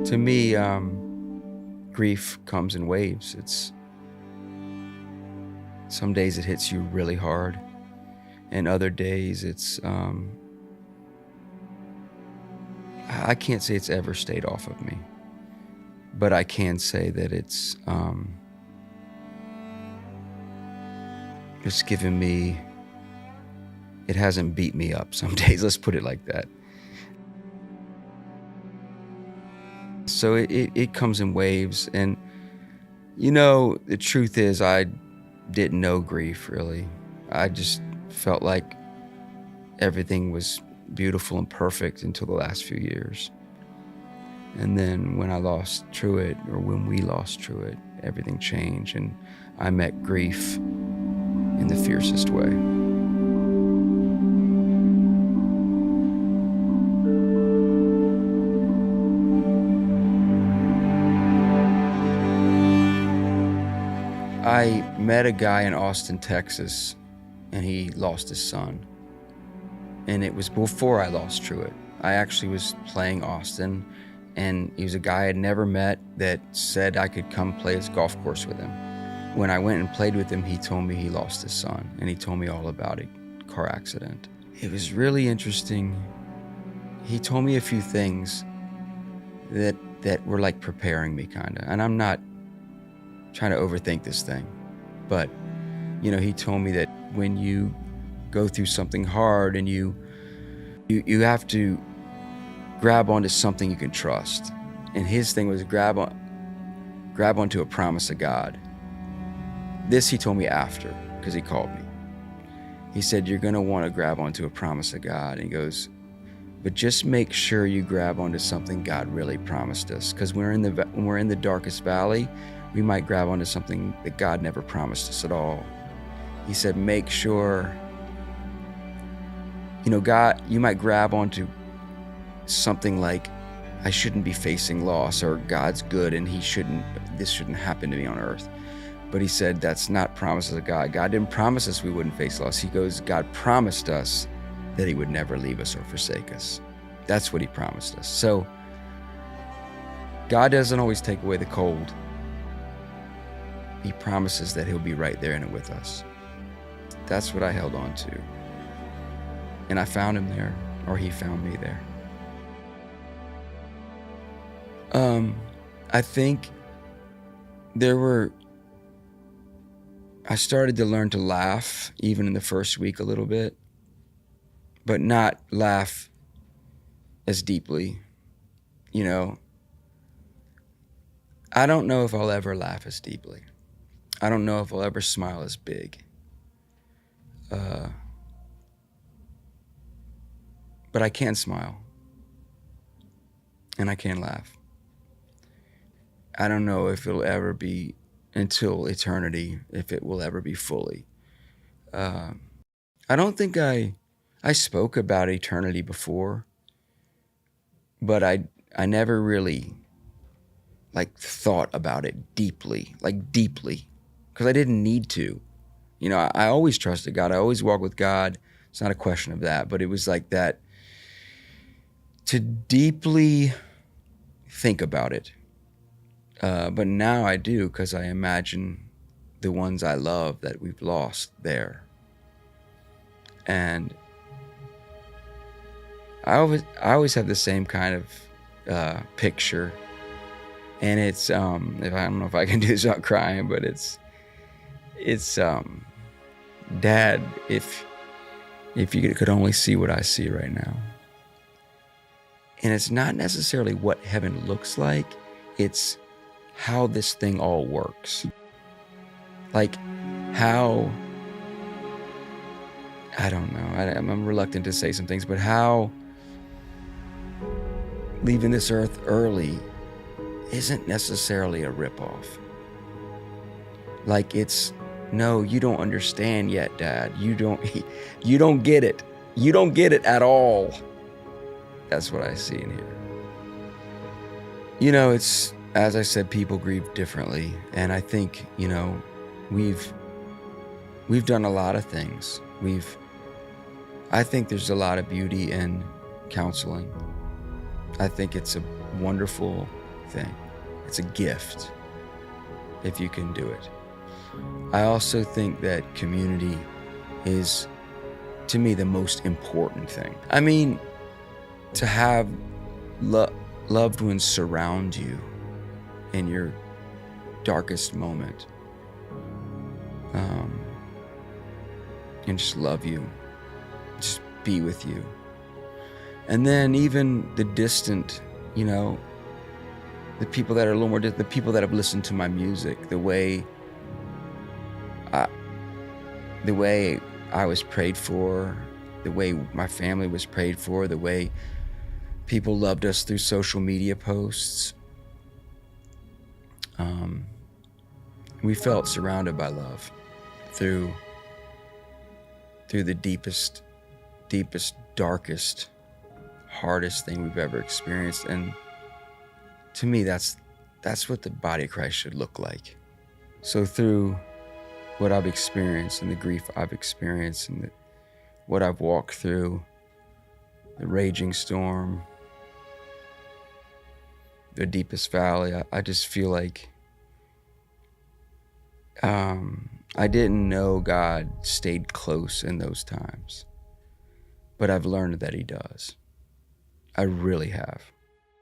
To me, grief comes in waves. Some days it hits you really hard, and other days I can't say it's ever stayed off of me, but I can say that it's given me, it hasn't beat me up some days, let's put it like that. So it comes in waves, and the truth is I didn't know grief really. I just felt like everything was beautiful and perfect until the last few years. And then when I lost Truett, or when we lost Truett, everything changed, and I met grief in the fiercest way. I met a guy in Austin, Texas, and he lost his son. And it was before I lost Truett. I actually was playing Austin, and he was a guy I'd never met that said I could come play his golf course with him. When I went and played with him, he told me he lost his son, and he told me all about a car accident. It was really interesting. He told me a few things that were like preparing me, kind of. And I'm not trying to overthink this thing, but he told me that when you go through something hard and you have to grab onto something you can trust, and his thing was grab onto a promise of God. This he told me after, because he called me. He said, you're going to want to grab onto a promise of God. And he goes, but just make sure you grab onto something God really promised us, because when we're in the darkest valley, we might grab onto something that God never promised us at all. He said, make sure, God, you might grab onto something like, I shouldn't be facing loss, or God's good and this shouldn't happen to me on earth. But he said, that's not promises of God. God didn't promise us we wouldn't face loss. He goes, God promised us that he would never leave us or forsake us. That's what he promised us. So God doesn't always take away the cold. He promises that he'll be right there in it with us. That's what I held on to. And I found him there, or he found me there. I think I started to learn to laugh even in the first week a little bit, but not laugh as deeply. I don't know if I'll ever laugh as deeply. I don't know if I'll ever smile as big. But I can smile. And I can laugh. I don't know if it'll ever be, until eternity, if it will ever be fully. I don't think I spoke about eternity before, but I never really thought about it deeply, because I didn't need to. I always trusted God. I always walked with God. It's not a question of that, but it was like that, to deeply think about it. But now I do, because I imagine the ones I love that we've lost there. And I always have the same kind of picture. And it's, I don't know if I can do this without crying, but it's Dad, if you could only see what I see right now. And it's not necessarily what heaven looks like, it's how this thing all works. How, I don't know, I'm reluctant to say some things, but how leaving this earth early isn't necessarily a ripoff. No, you don't understand yet, Dad. You don't get it. You don't get it at all. That's what I see in here. It's, as I said, people grieve differently. And I think, we've done a lot of things. I think there's a lot of beauty in counseling. I think it's a wonderful thing. It's a gift if you can do it. I also think that community is, to me, the most important thing. I mean, to have loved ones surround you in your darkest moment, and just love you, just be with you. And then even the distant, the people that are a little more, the people that have listened to my music, the way I was prayed for, the way my family was prayed for, the way people loved us through social media posts. We felt surrounded by love through the deepest, darkest, hardest thing we've ever experienced. And to me, that's what the body of Christ should look like. So through what I've experienced and the grief I've experienced and what I've walked through, the raging storm, the deepest valley, I just feel like I didn't know God stayed close in those times, but I've learned that he does. I really have.